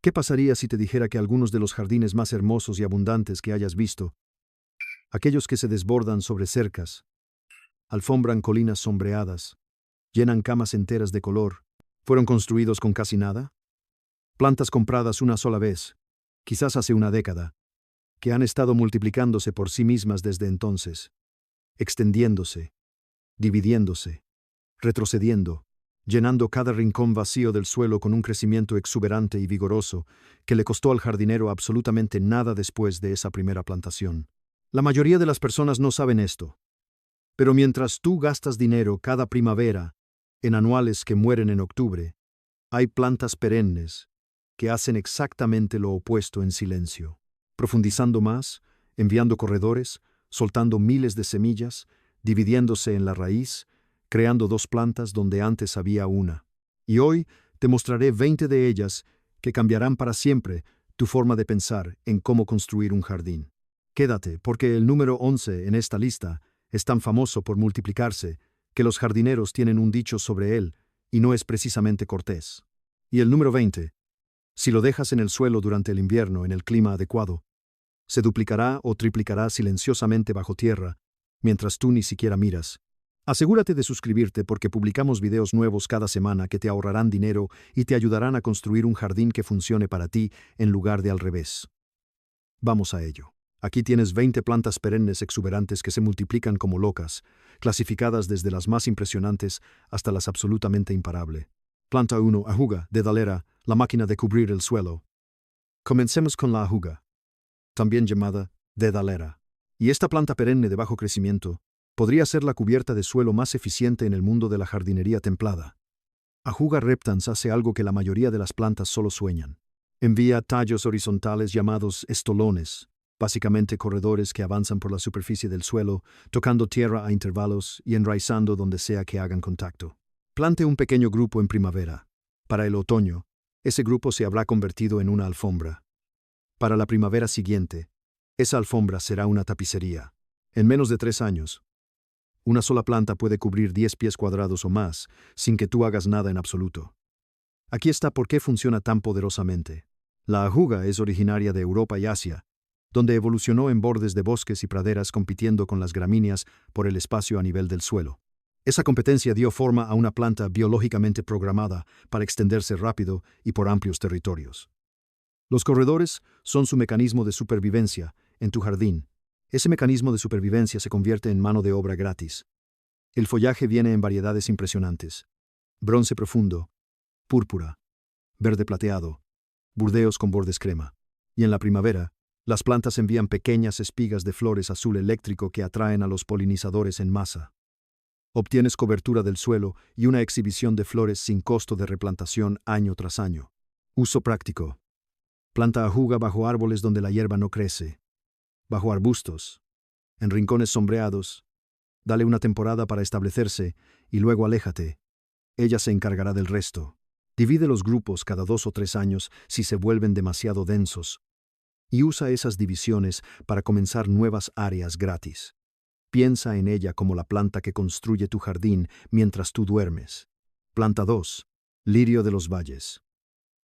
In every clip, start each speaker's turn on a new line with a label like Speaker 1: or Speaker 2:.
Speaker 1: ¿Qué pasaría si te dijera que algunos de los jardines más hermosos y abundantes que hayas visto, aquellos que se desbordan sobre cercas, alfombran colinas sombreadas, llenan camas enteras de color, fueron construidos con casi nada? Plantas compradas una sola vez, quizás hace una década, que han estado multiplicándose por sí mismas desde entonces, extendiéndose, dividiéndose, retrocediendo, llenando cada rincón vacío del suelo con un crecimiento exuberante y vigoroso que le costó al jardinero absolutamente nada después de esa primera plantación. La mayoría de las personas no saben esto, pero mientras tú gastas dinero cada primavera en anuales que mueren en octubre, hay plantas perennes que hacen exactamente lo opuesto en silencio, profundizando más, enviando corredores, soltando miles de semillas, dividiéndose en la raíz, creando dos plantas donde antes había una. Y hoy te mostraré 20 de ellas que cambiarán para siempre tu forma de pensar en cómo construir un jardín. Quédate, porque el número 11 en esta lista es tan famoso por multiplicarse que los jardineros tienen un dicho sobre él y no es precisamente cortés. Y el número 20, si lo dejas en el suelo durante el invierno en el clima adecuado, se duplicará o triplicará silenciosamente bajo tierra, mientras tú ni siquiera miras. Asegúrate de suscribirte porque publicamos videos nuevos cada semana que te ahorrarán dinero y te ayudarán a construir un jardín que funcione para ti en lugar de al revés. Vamos a ello. Aquí tienes 20 plantas perennes exuberantes que se multiplican como locas, clasificadas desde las más impresionantes hasta las absolutamente imparables. Planta 1, ajuga, dedalera, la máquina de cubrir el suelo. Comencemos con la ajuga, también llamada dedalera. Y esta planta perenne de bajo crecimiento podría ser la cubierta de suelo más eficiente en el mundo de la jardinería templada. Ajuga reptans hace algo que la mayoría de las plantas solo sueñan. Envía tallos horizontales llamados estolones, básicamente corredores que avanzan por la superficie del suelo, tocando tierra a intervalos y enraizando donde sea que hagan contacto. Plante un pequeño grupo en primavera. Para el otoño, ese grupo se habrá convertido en una alfombra. Para la primavera siguiente, esa alfombra será una tapicería. En menos de 3 años, una sola planta puede cubrir 10 pies cuadrados o más, sin que tú hagas nada en absoluto. Aquí está por qué funciona tan poderosamente. La ajuga es originaria de Europa y Asia, donde evolucionó en bordes de bosques y praderas compitiendo con las gramíneas por el espacio a nivel del suelo. Esa competencia dio forma a una planta biológicamente programada para extenderse rápido y por amplios territorios. Los corredores son su mecanismo de supervivencia en tu jardín. Ese mecanismo de supervivencia se convierte en mano de obra gratis. El follaje viene en variedades impresionantes: bronce profundo, púrpura, verde plateado, burdeos con bordes crema. Y en la primavera, las plantas envían pequeñas espigas de flores azul eléctrico que atraen a los polinizadores en masa. Obtienes cobertura del suelo y una exhibición de flores sin costo de replantación año tras año. Uso práctico. Planta ajuga bajo árboles donde la hierba no crece, bajo arbustos, en rincones sombreados. Dale una temporada para establecerse y luego aléjate. Ella se encargará del resto. Divide los grupos cada 2 o 3 años si se vuelven demasiado densos, y usa esas divisiones para comenzar nuevas áreas gratis. Piensa en ella como la planta que construye tu jardín mientras tú duermes. Planta 2. Lirio de los valles.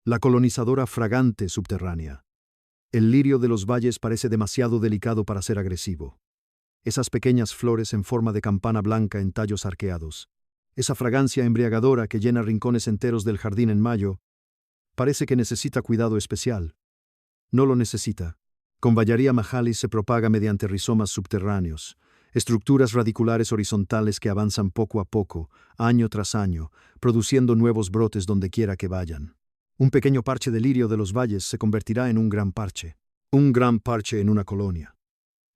Speaker 1: La colonizadora fragante subterránea. El lirio de los valles parece demasiado delicado para ser agresivo. Esas pequeñas flores en forma de campana blanca en tallos arqueados. Esa fragancia embriagadora que llena rincones enteros del jardín en mayo, parece que necesita cuidado especial. No lo necesita. Con Vallaria majalis se propaga mediante rizomas subterráneos, estructuras radiculares horizontales que avanzan poco a poco, año tras año, produciendo nuevos brotes donde quiera que vayan. Un pequeño parche de lirio de los valles se convertirá en un gran parche en una colonia.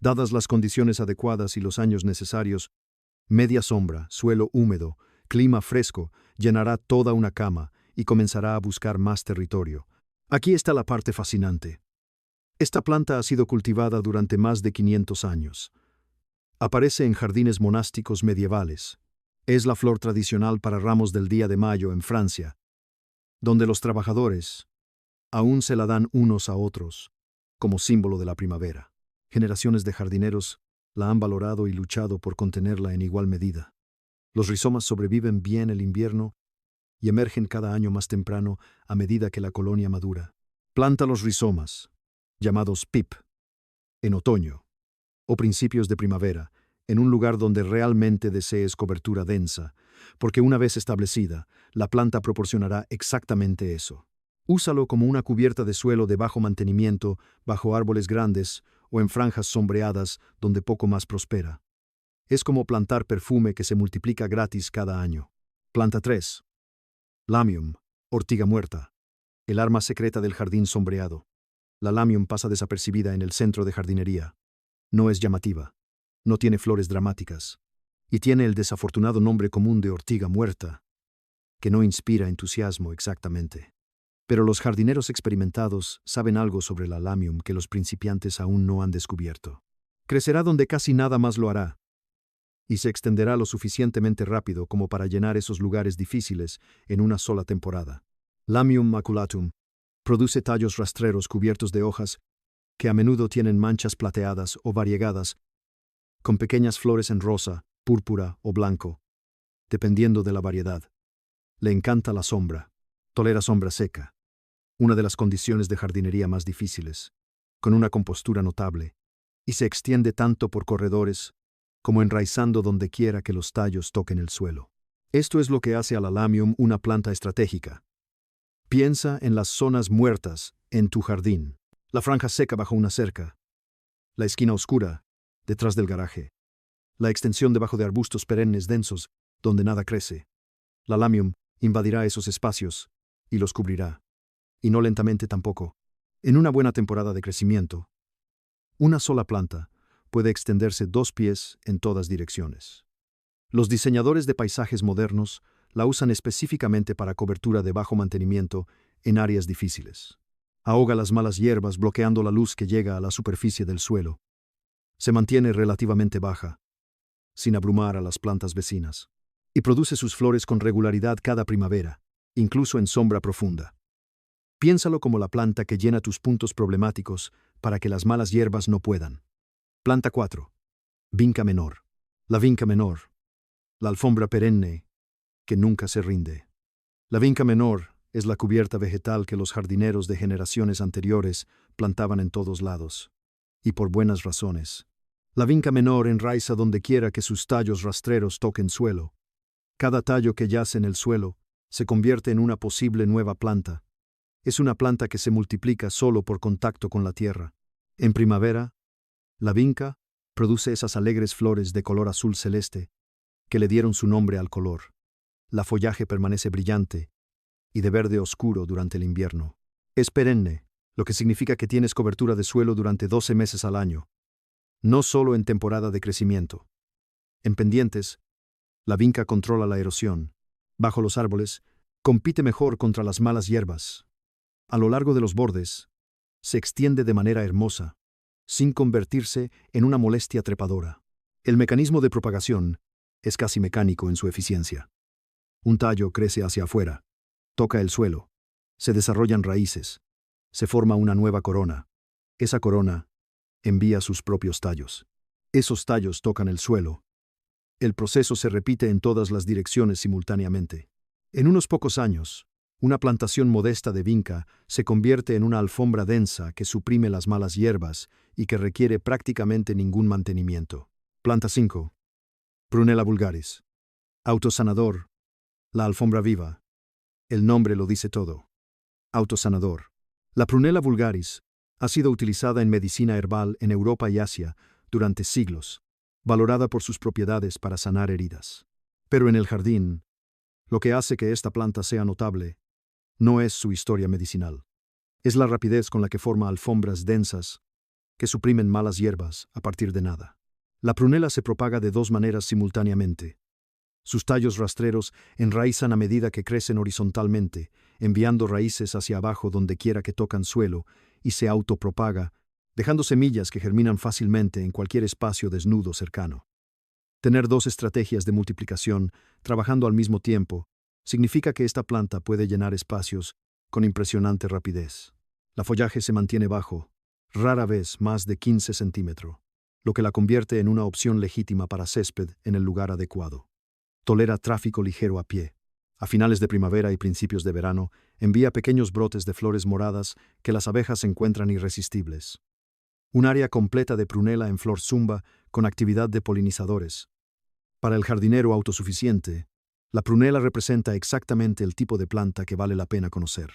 Speaker 1: Dadas las condiciones adecuadas y los años necesarios, media sombra, suelo húmedo, clima fresco, llenará toda una cama y comenzará a buscar más territorio. Aquí está la parte fascinante. Esta planta ha sido cultivada durante más de 500 años. Aparece en jardines monásticos medievales. Es la flor tradicional para ramos del día de mayo en Francia, donde los trabajadores aún se la dan unos a otros, como símbolo de la primavera. Generaciones de jardineros la han valorado y luchado por contenerla en igual medida. Los rizomas sobreviven bien el invierno y emergen cada año más temprano a medida que la colonia madura. Planta los rizomas, llamados PIP, en otoño o principios de primavera, en un lugar donde realmente desees cobertura densa, porque una vez establecida, la planta proporcionará exactamente eso. Úsalo como una cubierta de suelo de bajo mantenimiento, bajo árboles grandes o en franjas sombreadas donde poco más prospera. Es como plantar perfume que se multiplica gratis cada año. Planta 3. Lamium, ortiga muerta, el arma secreta del jardín sombreado. La lamium pasa desapercibida en el centro de jardinería. No es llamativa, no tiene flores dramáticas, y tiene el desafortunado nombre común de ortiga muerta, que no inspira entusiasmo exactamente. Pero los jardineros experimentados saben algo sobre la lamium que los principiantes aún no han descubierto. Crecerá donde casi nada más lo hará, y se extenderá lo suficientemente rápido como para llenar esos lugares difíciles en una sola temporada. Lamium maculatum produce tallos rastreros cubiertos de hojas que a menudo tienen manchas plateadas o variegadas, con pequeñas flores en rosa, púrpura o blanco, dependiendo de la variedad. Le encanta la sombra, tolera sombra seca, una de las condiciones de jardinería más difíciles, con una compostura notable, y se extiende tanto por corredores como enraizando donde quiera que los tallos toquen el suelo. Esto es lo que hace a la lamium una planta estratégica. Piensa en las zonas muertas en tu jardín, la franja seca bajo una cerca, la esquina oscura detrás del garaje, la extensión debajo de arbustos perennes densos donde nada crece. La lamium invadirá esos espacios y los cubrirá, y no lentamente tampoco. En una buena temporada de crecimiento, una sola planta puede extenderse 2 pies en todas direcciones. Los diseñadores de paisajes modernos la usan específicamente para cobertura de bajo mantenimiento en áreas difíciles. Ahoga las malas hierbas bloqueando la luz que llega a la superficie del suelo. Se mantiene relativamente baja, sin abrumar a las plantas vecinas, y produce sus flores con regularidad cada primavera, incluso en sombra profunda. Piénsalo como la planta que llena tus puntos problemáticos para que las malas hierbas no puedan. Planta 4. Vinca menor. La vinca menor, la alfombra perenne, que nunca se rinde. La vinca menor es la cubierta vegetal que los jardineros de generaciones anteriores plantaban en todos lados, y por buenas razones. La vinca menor enraiza donde quiera que sus tallos rastreros toquen suelo. Cada tallo que yace en el suelo se convierte en una posible nueva planta. Es una planta que se multiplica solo por contacto con la tierra. En primavera, la vinca produce esas alegres flores de color azul celeste que le dieron su nombre al color. La follaje permanece brillante y de verde oscuro durante el invierno. Es perenne, lo que significa que tienes cobertura de suelo durante 12 meses al año, no solo en temporada de crecimiento. En pendientes, la vinca controla la erosión. Bajo los árboles, compite mejor contra las malas hierbas. A lo largo de los bordes, se extiende de manera hermosa, sin convertirse en una molestia trepadora. El mecanismo de propagación es casi mecánico en su eficiencia. Un tallo crece hacia afuera, toca el suelo, se desarrollan raíces, se forma una nueva corona. Esa corona envía sus propios tallos. Esos tallos tocan el suelo. El proceso se repite en todas las direcciones simultáneamente. En unos pocos años, una plantación modesta de vinca se convierte en una alfombra densa que suprime las malas hierbas y que requiere prácticamente ningún mantenimiento. Planta 5. Prunella vulgaris. Autosanador. La alfombra viva. El nombre lo dice todo. Autosanador. La Prunella vulgaris ha sido utilizada en medicina herbal en Europa y Asia durante siglos, valorada por sus propiedades para sanar heridas. Pero en el jardín, lo que hace que esta planta sea notable no es su historia medicinal. Es la rapidez con la que forma alfombras densas que suprimen malas hierbas a partir de nada. La prunella se propaga de 2 maneras simultáneamente. Sus tallos rastreros enraizan a medida que crecen horizontalmente, enviando raíces hacia abajo donde quiera que tocan suelo, y se autopropaga, dejando semillas que germinan fácilmente en cualquier espacio desnudo cercano. Tener 2 estrategias de multiplicación trabajando al mismo tiempo significa que esta planta puede llenar espacios con impresionante rapidez. La follaje se mantiene bajo, rara vez más de 15 centímetros, lo que la convierte en una opción legítima para césped en el lugar adecuado. Tolera tráfico ligero a pie. A finales de primavera y principios de verano, envía pequeños brotes de flores moradas que las abejas encuentran irresistibles. Un área completa de prunela en flor zumba con actividad de polinizadores. Para el jardinero autosuficiente, la prunela representa exactamente el tipo de planta que vale la pena conocer.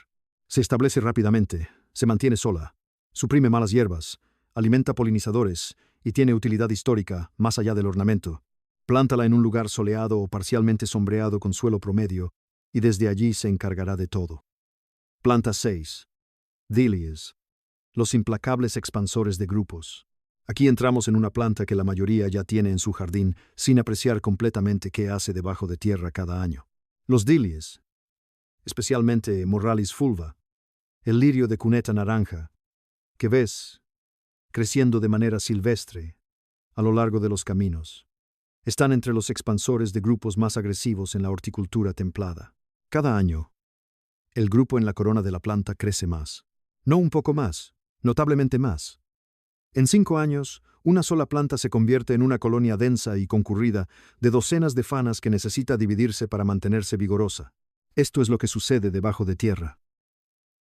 Speaker 1: Se establece rápidamente, se mantiene sola, suprime malas hierbas, alimenta polinizadores y tiene utilidad histórica más allá del ornamento. Plántala en un lugar soleado o parcialmente sombreado con suelo promedio y desde allí se encargará de todo. Planta 6. Dahlias. Los implacables expansores de grupos. Aquí entramos en una planta que la mayoría ya tiene en su jardín sin apreciar completamente qué hace debajo de tierra cada año. Los dahlias, especialmente Morralis fulva, el lirio de cuneta naranja, que ves creciendo de manera silvestre a lo largo de los caminos. Están entre los expansores de grupos más agresivos en la horticultura templada. Cada año, el grupo en la corona de la planta crece más. No un poco más, notablemente más. En 5 años, una sola planta se convierte en una colonia densa y concurrida de docenas de fanas que necesita dividirse para mantenerse vigorosa. Esto es lo que sucede debajo de tierra.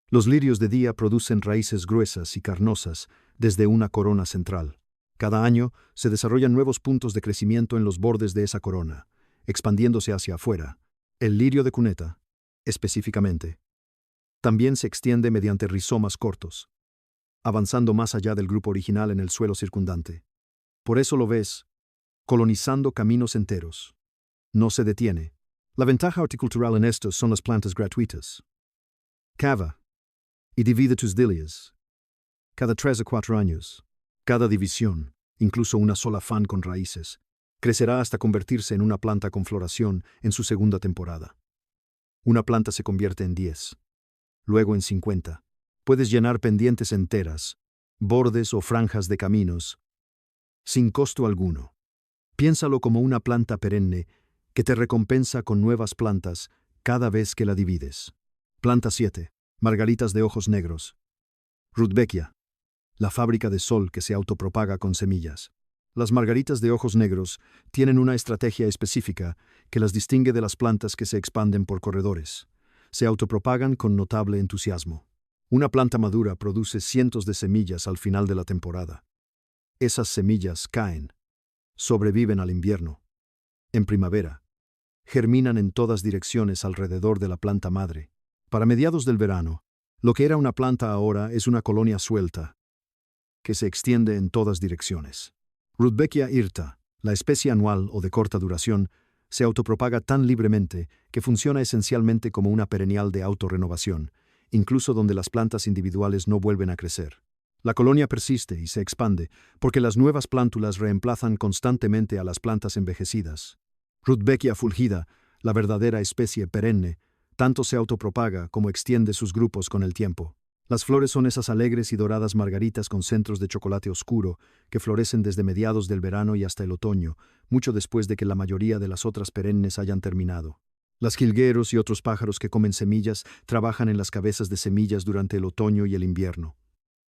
Speaker 1: Los lirios de día producen raíces gruesas y carnosas desde una corona central. Cada año se desarrollan nuevos puntos de crecimiento en los bordes de esa corona, expandiéndose hacia afuera. El lirio de cuneta, específicamente, también se extiende mediante rizomas cortos, avanzando más allá del grupo original en el suelo circundante. Por eso lo ves, colonizando caminos enteros. No se detiene. La ventaja horticultural en estos son las plantas gratuitas. Cava y divide tus dahlias. Cada 3 o 4 años, cada división, incluso una sola fan con raíces, crecerá hasta convertirse en una planta con floración en su segunda temporada. Una planta se convierte en 10, luego en 50. Puedes llenar pendientes enteras, bordes o franjas de caminos, sin costo alguno. Piénsalo como una planta perenne que te recompensa con nuevas plantas cada vez que la divides. Planta 7. Margaritas de ojos negros. Rudbeckia, la fábrica de sol que se autopropaga con semillas. Las margaritas de ojos negros tienen una estrategia específica que las distingue de las plantas que se expanden por corredores. Se autopropagan con notable entusiasmo. Una planta madura produce cientos de semillas al final de la temporada. Esas semillas caen, sobreviven al invierno. En primavera, germinan en todas direcciones alrededor de la planta madre. Para mediados del verano, lo que era una planta ahora es una colonia suelta, que se extiende en todas direcciones. Rudbeckia hirta, la especie anual o de corta duración, se autopropaga tan libremente que funciona esencialmente como una perennial de autorrenovación, incluso donde las plantas individuales no vuelven a crecer. La colonia persiste y se expande porque las nuevas plántulas reemplazan constantemente a las plantas envejecidas. Rudbeckia fulgida, la verdadera especie perenne, tanto se autopropaga como extiende sus grupos con el tiempo. Las flores son esas alegres y doradas margaritas con centros de chocolate oscuro que florecen desde mediados del verano y hasta el otoño, mucho después de que la mayoría de las otras perennes hayan terminado. Las jilgueros y otros pájaros que comen semillas trabajan en las cabezas de semillas durante el otoño y el invierno.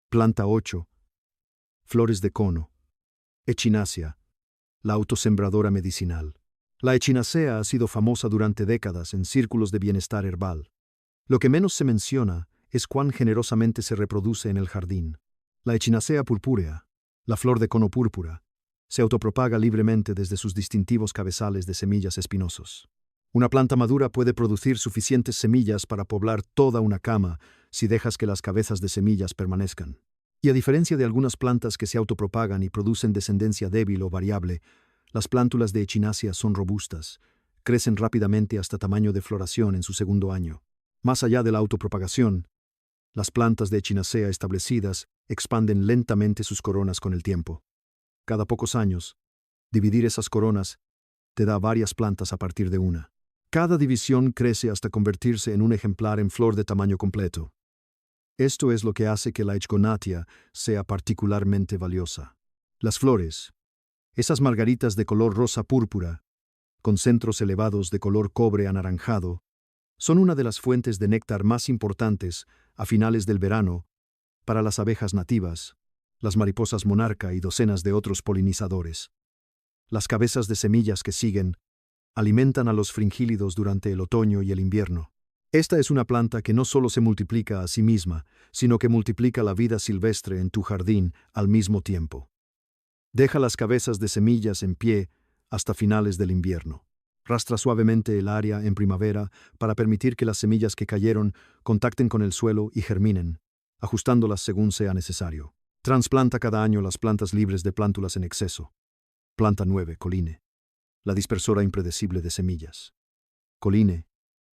Speaker 1: Planta 8. Flores de cono. Echinacea, la autosembradora medicinal. La echinacea ha sido famosa durante décadas en círculos de bienestar herbal. Lo que menos se menciona es cuán generosamente se reproduce en el jardín. La echinacea purpúrea, la flor de cono púrpura, se autopropaga libremente desde sus distintivos cabezales de semillas espinosos. Una planta madura puede producir suficientes semillas para poblar toda una cama si dejas que las cabezas de semillas permanezcan. Y a diferencia de algunas plantas que se autopropagan y producen descendencia débil o variable, las plántulas de echinacea son robustas, crecen rápidamente hasta tamaño de floración en su segundo año. Más allá de la autopropagación, las plantas de echinacea establecidas expanden lentamente sus coronas con el tiempo. Cada pocos años, dividir esas coronas te da varias plantas a partir de una. Cada división crece hasta convertirse en un ejemplar en flor de tamaño completo. Esto es lo que hace que la Echgonatia sea particularmente valiosa. Las flores, esas margaritas de color rosa púrpura, con centros elevados de color cobre anaranjado, son una de las fuentes de néctar más importantes a finales del verano para las abejas nativas, las mariposas monarca y docenas de otros polinizadores. Las cabezas de semillas que siguen Alimentan a los fringílidos durante el otoño y el invierno. Esta es una planta que no solo se multiplica a sí misma, sino que multiplica la vida silvestre en tu jardín al mismo tiempo. Deja las cabezas de semillas en pie hasta finales del invierno. Rastra suavemente el área en primavera para permitir que las semillas que cayeron contacten con el suelo y germinen, ajustándolas según sea necesario. Transplanta cada año las plantas libres de plántulas en exceso. Planta 9, Coline. La dispersora impredecible de semillas. Coline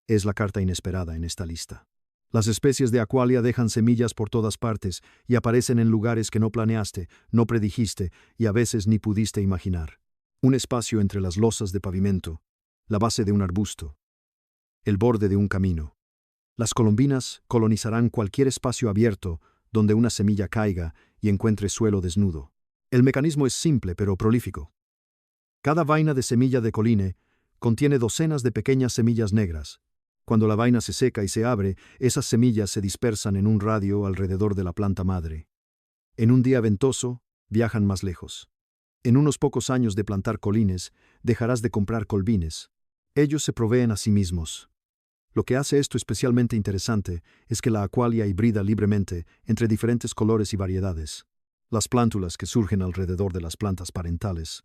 Speaker 1: es la carta inesperada en esta lista. Las especies de Aqualia dejan semillas por todas partes y aparecen en lugares que no planeaste, no predijiste y a veces ni pudiste imaginar. Un espacio entre las losas de pavimento, la base de un arbusto, el borde de un camino. Las colombinas colonizarán cualquier espacio abierto donde una semilla caiga y encuentre suelo desnudo. El mecanismo es simple pero prolífico. Cada vaina de semilla de Coline contiene docenas de pequeñas semillas negras. Cuando la vaina se seca y se abre, esas semillas se dispersan en un radio alrededor de la planta madre. En un día ventoso, viajan más lejos. En unos pocos años de plantar colines, dejarás de comprar colbines. Ellos se proveen a sí mismos. Lo que hace esto especialmente interesante es que la Aqualia hibrida libremente entre diferentes colores y variedades. Las plántulas que surgen alrededor de las plantas parentales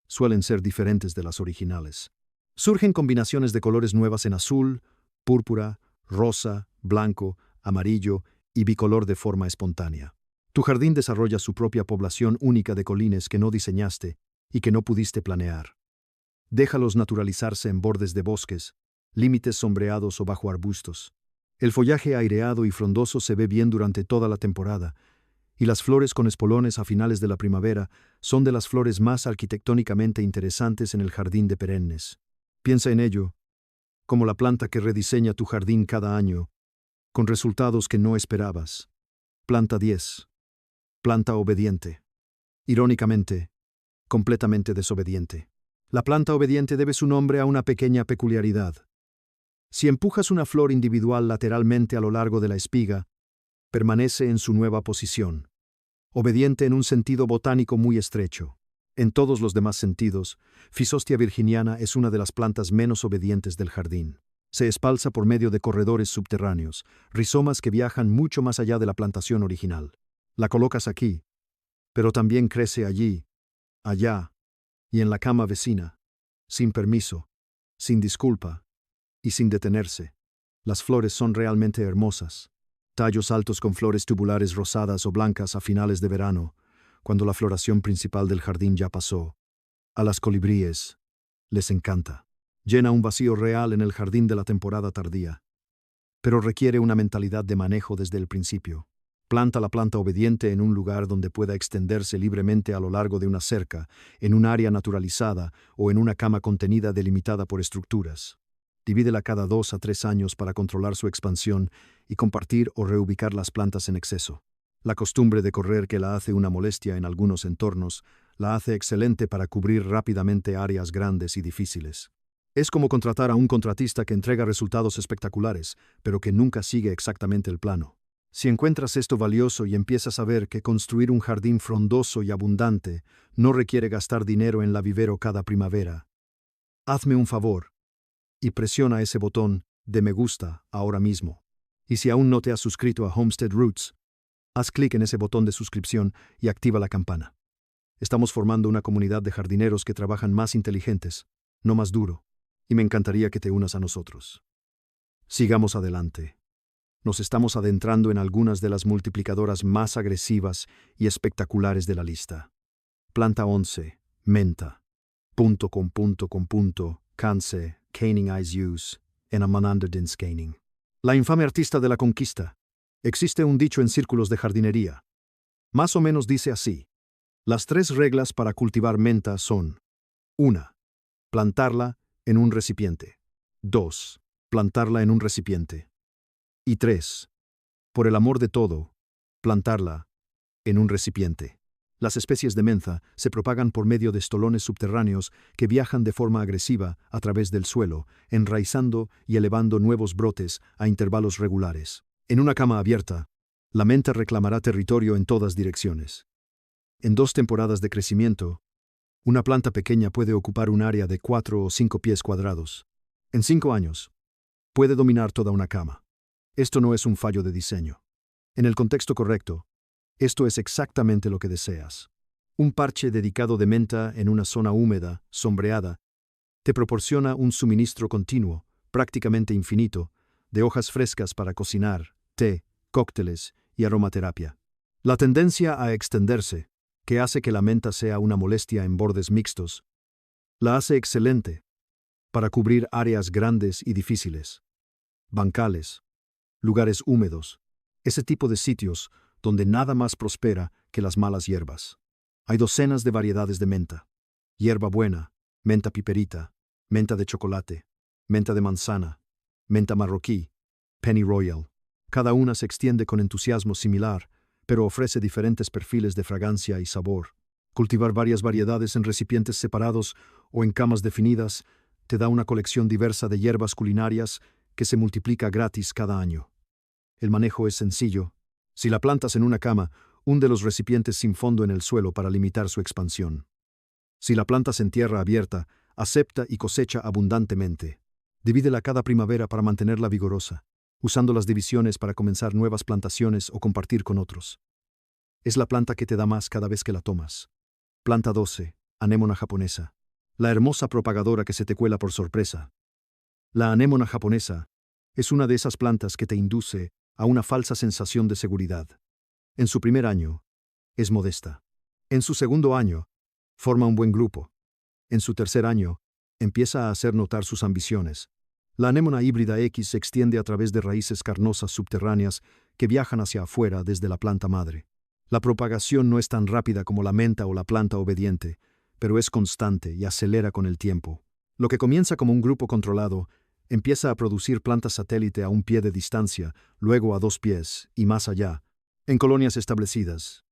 Speaker 1: suelen ser diferentes de las originales. Surgen combinaciones de colores nuevas en azul, púrpura, rosa, blanco, amarillo y bicolor de forma espontánea. Tu jardín desarrolla su propia población única de colines que no diseñaste y que no pudiste planear. Déjalos naturalizarse en bordes de bosques, límites sombreados o bajo arbustos. El follaje aireado y frondoso se ve bien durante toda la temporada, y las flores con espolones a finales de la primavera son de las flores más arquitectónicamente interesantes en el jardín de perennes. Piensa en ello como la planta que rediseña tu jardín cada año, con resultados que no esperabas. Planta 10. Planta obediente. Irónicamente, completamente desobediente. La planta obediente debe su nombre a una pequeña peculiaridad. Si empujas una flor individual lateralmente a lo largo de la espiga, permanece en su nueva posición. Obediente en un sentido botánico muy estrecho. En todos los demás sentidos, Physospora virginiana es una de las plantas menos obedientes del jardín. Se espalza por medio de corredores subterráneos, rizomas que viajan mucho más allá de la plantación original. La colocas aquí, pero también crece allí, allá, y en la cama vecina, sin permiso, sin disculpa y sin detenerse. Las flores son realmente hermosas. Tallos altos con flores tubulares rosadas o blancas a finales de verano, cuando la floración principal del jardín ya pasó. A las colibríes les encanta. Llena un vacío real en el jardín de la temporada tardía. Pero requiere una mentalidad de manejo desde el principio. Planta la planta obediente en un lugar donde pueda extenderse libremente a lo largo de una cerca, en un área naturalizada o en una cama contenida delimitada por estructuras. Divídela cada 2 a 3 años para controlar su expansión y compartir o reubicar las plantas en exceso. La costumbre de correr, que la hace una molestia en algunos entornos, la hace excelente para cubrir rápidamente áreas grandes y difíciles. Es como contratar a un contratista que entrega resultados espectaculares, pero que nunca sigue exactamente el plano. Si encuentras esto valioso y empiezas a ver que construir un jardín frondoso y abundante no requiere gastar dinero en la vivero cada primavera, hazme un favor y presiona ese botón de me gusta ahora mismo. Y si aún no te has suscrito a Homestead Roots, haz clic en ese botón de suscripción y activa la campana. Estamos formando una comunidad de jardineros que trabajan más inteligentes, no más duro, y me encantaría que te unas a nosotros. Sigamos adelante. Nos estamos adentrando en algunas de las multiplicadoras más agresivas y espectaculares de la lista. Planta 11, menta. Canse, Caning Eyes Use, en Amananderdins Caning. La infame artista de la conquista. Existe un dicho en círculos de jardinería. Más o menos dice así. Las 3 reglas para cultivar menta son: 1. Plantarla en un recipiente. 2. Plantarla en un recipiente. Y 3. Por el amor de todo, plantarla en un recipiente. Las especies de menta se propagan por medio de estolones subterráneos que viajan de forma agresiva a través del suelo, enraizando y elevando nuevos brotes a intervalos regulares. En una cama abierta, la menta reclamará territorio en todas direcciones. En 2 temporadas de crecimiento, Una planta pequeña puede ocupar un área de 4 o 5 pies cuadrados. En 5 años, puede dominar toda una cama. Esto no es un fallo de diseño. En el contexto correcto, esto es exactamente lo que deseas. Un parche dedicado de menta en una zona húmeda, sombreada, te proporciona un suministro continuo, prácticamente infinito, de hojas frescas para cocinar, té, cócteles y aromaterapia. La tendencia a extenderse, que hace que la menta sea una molestia en bordes mixtos, la hace excelente para cubrir áreas grandes y difíciles. Bancales, lugares húmedos, ese tipo de sitios donde nada más prospera que las malas hierbas. Hay docenas de variedades de menta. Hierba buena, menta piperita, menta de chocolate, menta de manzana, menta marroquí, pennyroyal. Cada una se extiende con entusiasmo similar, pero ofrece diferentes perfiles de fragancia y sabor. Cultivar varias variedades en recipientes separados o en camas definidas te da una colección diversa de hierbas culinarias que se multiplica gratis cada año. El manejo es sencillo. Si la plantas en una cama, hunde los recipientes sin fondo en el suelo para limitar su expansión. Si la plantas en tierra abierta, acepta y cosecha abundantemente. Divídela cada primavera para mantenerla vigorosa, usando las divisiones para comenzar nuevas plantaciones o compartir con otros. Es la planta que te da más cada vez que la tomas. Planta 12, anémona japonesa. La hermosa propagadora que se te cuela por sorpresa. La anémona japonesa es una de esas plantas que te induce a una falsa sensación de seguridad. En su primer año, es modesta. En su segundo año, forma un buen grupo. En su tercer año, empieza a hacer notar sus ambiciones. La anémona híbrida X se extiende a través de raíces carnosas subterráneas que viajan hacia afuera desde la planta madre. La propagación no es tan rápida como la menta o la planta obediente, pero es constante y acelera con el tiempo. Lo que comienza como un grupo controlado, empieza a producir plantas satélite a un pie de distancia, luego a 2 pies y más allá, en colonias establecidas,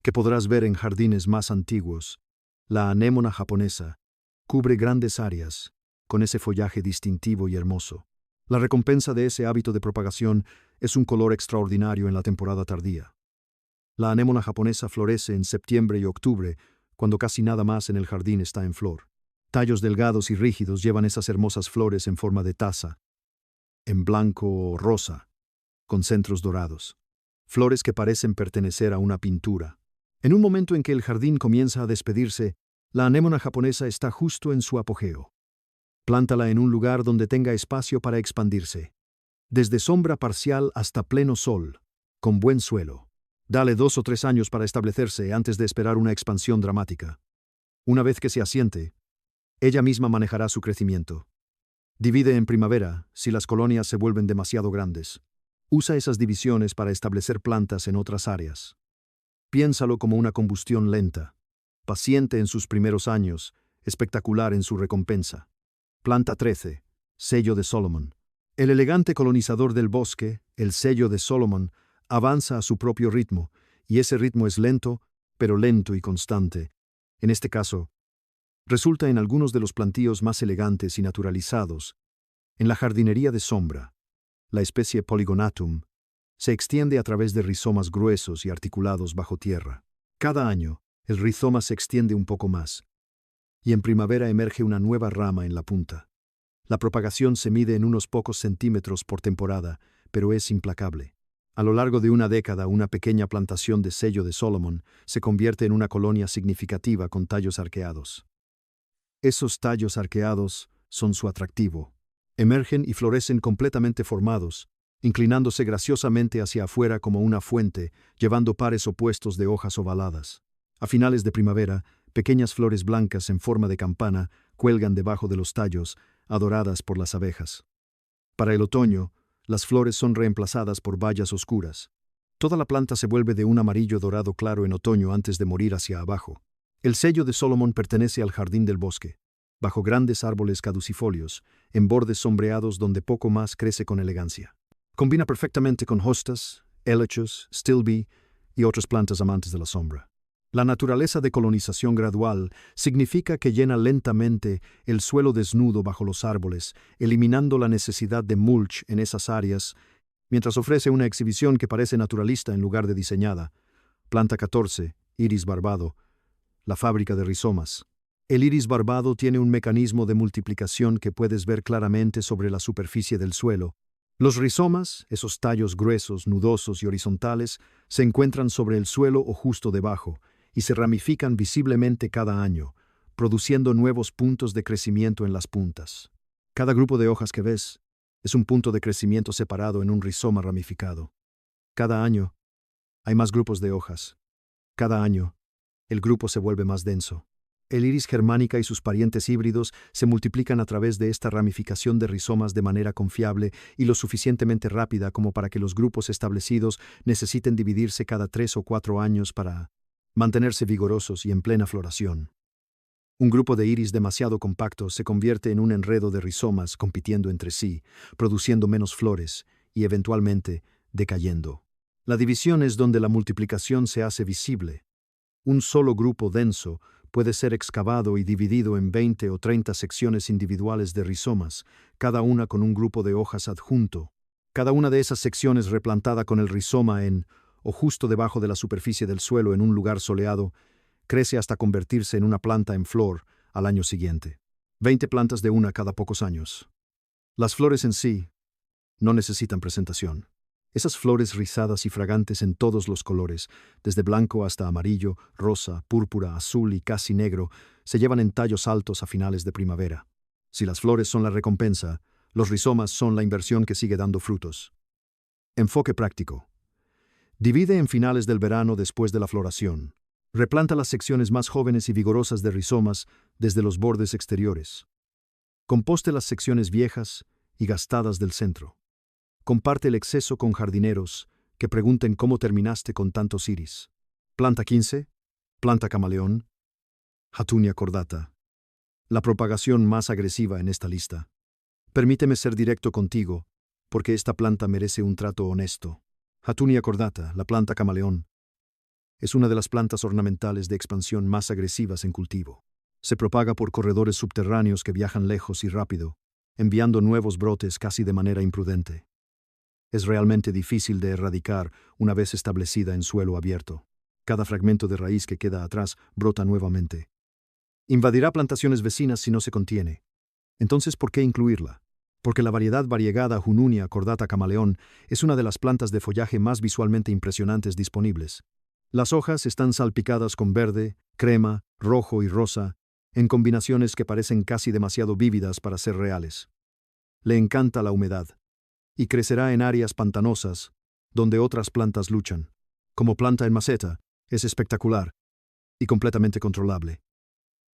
Speaker 1: que podrás ver en jardines más antiguos. La anémona japonesa cubre grandes áreas, con ese follaje distintivo y hermoso. La recompensa de ese hábito de propagación es un color extraordinario en la temporada tardía. La anémona japonesa florece en septiembre y octubre, cuando casi nada más en el jardín está en flor. Tallos delgados y rígidos llevan esas hermosas flores en forma de taza, en blanco o rosa, con centros dorados. Flores que parecen pertenecer a una pintura. En un momento en que el jardín comienza a despedirse, la anémona japonesa está justo en su apogeo. Plántala en un lugar donde tenga espacio para expandirse. Desde sombra parcial hasta pleno sol, con buen suelo. Dale 2 o 3 años para establecerse antes de esperar una expansión dramática. Una vez que se asiente, ella misma manejará su crecimiento. Divide en primavera si las colonias se vuelven demasiado grandes. Usa esas divisiones para establecer plantas en otras áreas. Piénsalo como una combustión lenta, paciente en sus primeros años, espectacular en su recompensa. Planta 13, sello de Solomon. El elegante colonizador del bosque, el sello de Solomon, avanza a su propio ritmo, y ese ritmo es lento, pero lento y constante. En este caso, resulta en algunos de los plantíos más elegantes y naturalizados. En la jardinería de sombra, la especie Polygonatum se extiende a través de rizomas gruesos y articulados bajo tierra. Cada año, el rizoma se extiende un poco más, y en primavera emerge una nueva rama en la punta. La propagación se mide en unos pocos centímetros por temporada, pero es implacable. A lo largo de una década, una pequeña plantación de sello de Solomon se convierte en una colonia significativa con tallos arqueados. Esos tallos arqueados son su atractivo. Emergen y florecen completamente formados, inclinándose graciosamente hacia afuera como una fuente, llevando pares opuestos de hojas ovaladas. A finales de primavera, pequeñas flores blancas en forma de campana cuelgan debajo de los tallos, adoradas por las abejas. Para el otoño, las flores son reemplazadas por bayas oscuras. Toda la planta se vuelve de un amarillo dorado claro en otoño antes de morir hacia abajo. El sello de Solomon pertenece al jardín del bosque, bajo grandes árboles caducifolios, en bordes sombreados donde poco más crece con elegancia. Combina perfectamente con hostas, helechos, stilbe y otras plantas amantes de la sombra. La naturaleza de colonización gradual significa que llena lentamente el suelo desnudo bajo los árboles, eliminando la necesidad de mulch en esas áreas, mientras ofrece una exhibición que parece naturalista en lugar de diseñada. Planta 14, iris barbado, la fábrica de rizomas. El iris barbado tiene un mecanismo de multiplicación que puedes ver claramente sobre la superficie del suelo. Los rizomas, esos tallos gruesos, nudosos y horizontales, se encuentran sobre el suelo o justo debajo, y se ramifican visiblemente cada año, produciendo nuevos puntos de crecimiento en las puntas. Cada grupo de hojas que ves es un punto de crecimiento separado en un rizoma ramificado. Cada año hay más grupos de hojas. Cada año el grupo se vuelve más denso. El iris germánica y sus parientes híbridos se multiplican a través de esta ramificación de rizomas de manera confiable y lo suficientemente rápida como para que los grupos establecidos necesiten dividirse cada 3 o 4 años para mantenerse vigorosos y en plena floración. Un grupo de iris demasiado compacto se convierte en un enredo de rizomas compitiendo entre sí, produciendo menos flores y eventualmente decayendo. La división es donde la multiplicación se hace visible. Un solo grupo denso puede ser excavado y dividido en 20 o 30 secciones individuales de rizomas, cada una con un grupo de hojas adjunto. Cada una de esas secciones replantada con el rizoma en, o justo debajo de la superficie del suelo en un lugar soleado, crece hasta convertirse en una planta en flor al año siguiente. 20 plantas de una cada pocos años. Las flores en sí no necesitan presentación. Esas flores rizadas y fragantes en todos los colores, desde blanco hasta amarillo, rosa, púrpura, azul y casi negro, se llevan en tallos altos a finales de primavera. Si las flores son la recompensa, los rizomas son la inversión que sigue dando frutos. Enfoque práctico. Divide en finales del verano después de la floración. Replanta las secciones más jóvenes y vigorosas de rizomas desde los bordes exteriores. Composte las secciones viejas y gastadas del centro. Comparte el exceso con jardineros que pregunten cómo terminaste con tantos iris. Planta 15, planta camaleón, Hatunia cordata. La propagación más agresiva en esta lista. Permíteme ser directo contigo, porque esta planta merece un trato honesto. Hatunia cordata, la planta camaleón, es una de las plantas ornamentales de expansión más agresivas en cultivo. Se propaga por corredores subterráneos que viajan lejos y rápido, enviando nuevos brotes casi de manera imprudente. Es realmente difícil de erradicar una vez establecida en suelo abierto. Cada fragmento de raíz que queda atrás brota nuevamente. Invadirá plantaciones vecinas si no se contiene. Entonces, ¿por qué incluirla? Porque la variedad variegada Jununia cordata camaleón es una de las plantas de follaje más visualmente impresionantes disponibles. Las hojas están salpicadas con verde, crema, rojo y rosa, en combinaciones que parecen casi demasiado vívidas para ser reales. Le encanta la humedad, y crecerá en áreas pantanosas, donde otras plantas luchan. Como planta en maceta, es espectacular y completamente controlable.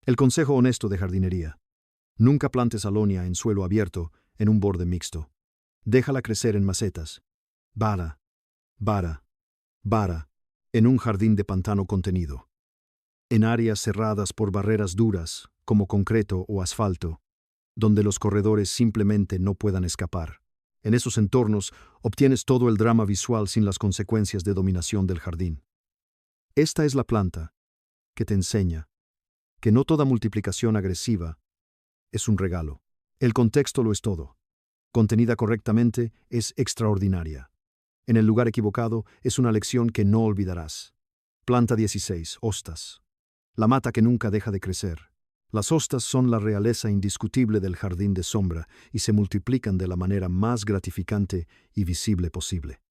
Speaker 1: El consejo honesto de jardinería. Nunca plantes alonia en suelo abierto, en un borde mixto. Déjala crecer en macetas. Vara, vara, vara, en un jardín de pantano contenido. En áreas cerradas por barreras duras, como concreto o asfalto, donde los corredores simplemente no puedan escapar. En esos entornos obtienes todo el drama visual sin las consecuencias de dominación del jardín. Esta es la planta que te enseña que no toda multiplicación agresiva es un regalo. El contexto lo es todo. Contenida correctamente, es extraordinaria. En el lugar equivocado, es una lección que no olvidarás. Planta 16. Hostas. La mata que nunca deja de crecer. Las hostas son la realeza indiscutible del jardín de sombra y se multiplican de la manera más gratificante y visible posible.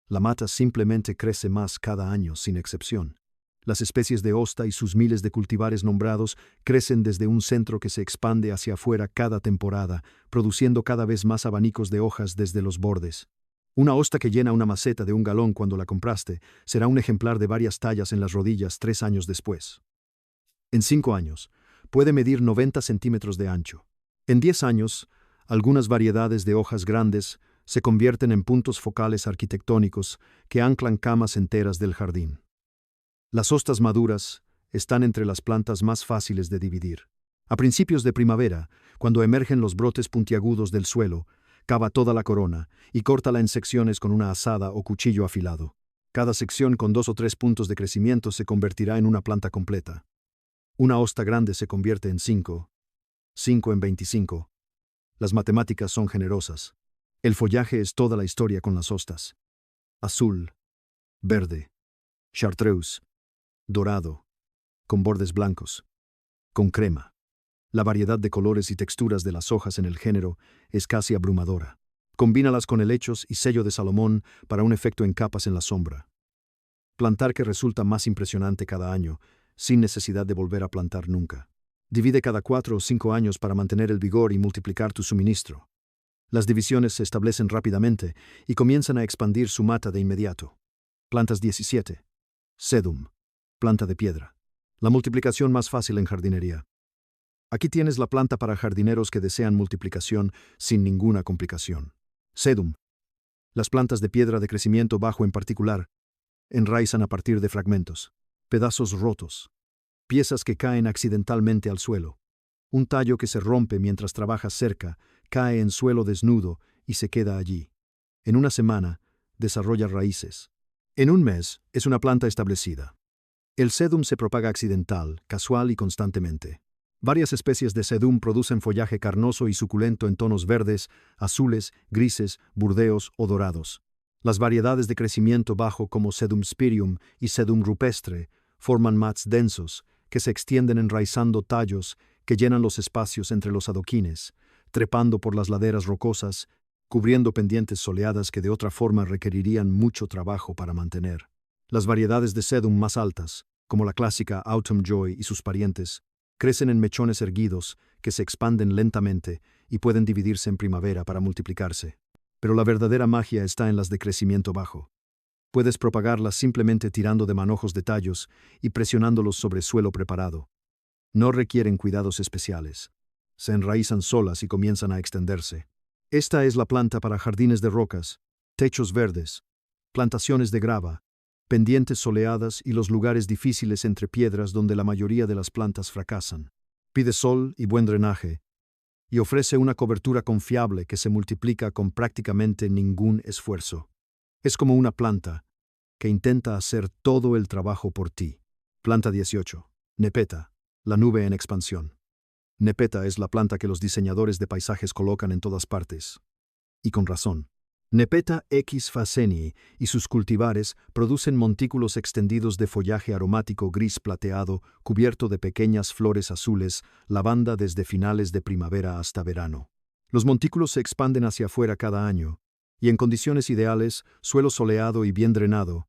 Speaker 1: La mata simplemente crece más cada año, sin excepción. Las especies de hosta y sus miles de cultivares nombrados crecen desde un centro que se expande hacia afuera cada temporada, produciendo cada vez más abanicos de hojas desde los bordes. Una hosta que llena una maceta de 1 galón cuando la compraste será un ejemplar de varias tallas en las rodillas 3 años después. En 5 años, puede medir 90 centímetros de ancho. En 10 años, algunas variedades de hojas grandes se convierten en puntos focales arquitectónicos que anclan camas enteras del jardín. Las hostas maduras están entre las plantas más fáciles de dividir. A principios de primavera, cuando emergen los brotes puntiagudos del suelo, cava toda la corona y córtala en secciones con una azada o cuchillo afilado. Cada sección con 2 o 3 puntos de crecimiento se convertirá en una planta completa. Una hosta grande se convierte en 5 en 25. Las matemáticas son generosas. El follaje es toda la historia con las hostas. Azul, verde, chartreuse, dorado, con bordes blancos. con crema. La variedad de colores y texturas de las hojas en el género es casi abrumadora. Combínalas con helechos y sello de Salomón para un efecto en capas en la sombra. Plantar que resulta más impresionante cada año, sin necesidad de volver a plantar nunca. Divide cada 4 o 5 años para mantener el vigor y multiplicar tu suministro. Las divisiones se establecen rápidamente y comienzan a expandir su mata de inmediato. Plantas 17. Sedum. Planta de piedra. La multiplicación más fácil en jardinería. Aquí tienes la planta para jardineros que desean multiplicación sin ninguna complicación. Sedum. Las plantas de piedra de crecimiento bajo en particular enraizan a partir de fragmentos, pedazos rotos, piezas que caen accidentalmente al suelo. Un tallo que se rompe mientras trabajas cerca, cae en suelo desnudo y se queda allí. En una semana, desarrolla raíces. En un mes, es una planta establecida. El sedum se propaga accidental, casual y constantemente. Varias especies de sedum producen follaje carnoso y suculento en tonos verdes, azules, grises, burdeos o dorados. Las variedades de crecimiento bajo como Sedum spirium y Sedum rupestre forman mats densos que se extienden enraizando tallos que llenan los espacios entre los adoquines, trepando por las laderas rocosas, cubriendo pendientes soleadas que de otra forma requerirían mucho trabajo para mantener. Las variedades de sedum más altas, como la clásica Autumn Joy y sus parientes, crecen en mechones erguidos que se expanden lentamente y pueden dividirse en primavera para multiplicarse. Pero la verdadera magia está en las de crecimiento bajo. Puedes propagarlas simplemente tirando de manojos de tallos y presionándolos sobre suelo preparado. No requieren cuidados especiales. Se enraizan solas y comienzan a extenderse. Esta es la planta para jardines de rocas, techos verdes, plantaciones de grava, pendientes soleadas y los lugares difíciles entre piedras donde la mayoría de las plantas fracasan. Pide sol y buen drenaje, y ofrece una cobertura confiable que se multiplica con prácticamente ningún esfuerzo. Es como una planta que intenta hacer todo el trabajo por ti. Planta 18. Nepeta, la nube en expansión. Nepeta es la planta que los diseñadores de paisajes colocan en todas partes. Y con razón. Nepeta X Faceni y sus cultivares producen montículos extendidos de follaje aromático gris plateado cubierto de pequeñas flores azules, lavanda desde finales de primavera hasta verano. Los montículos se expanden hacia afuera cada año, y en condiciones ideales, suelo soleado y bien drenado,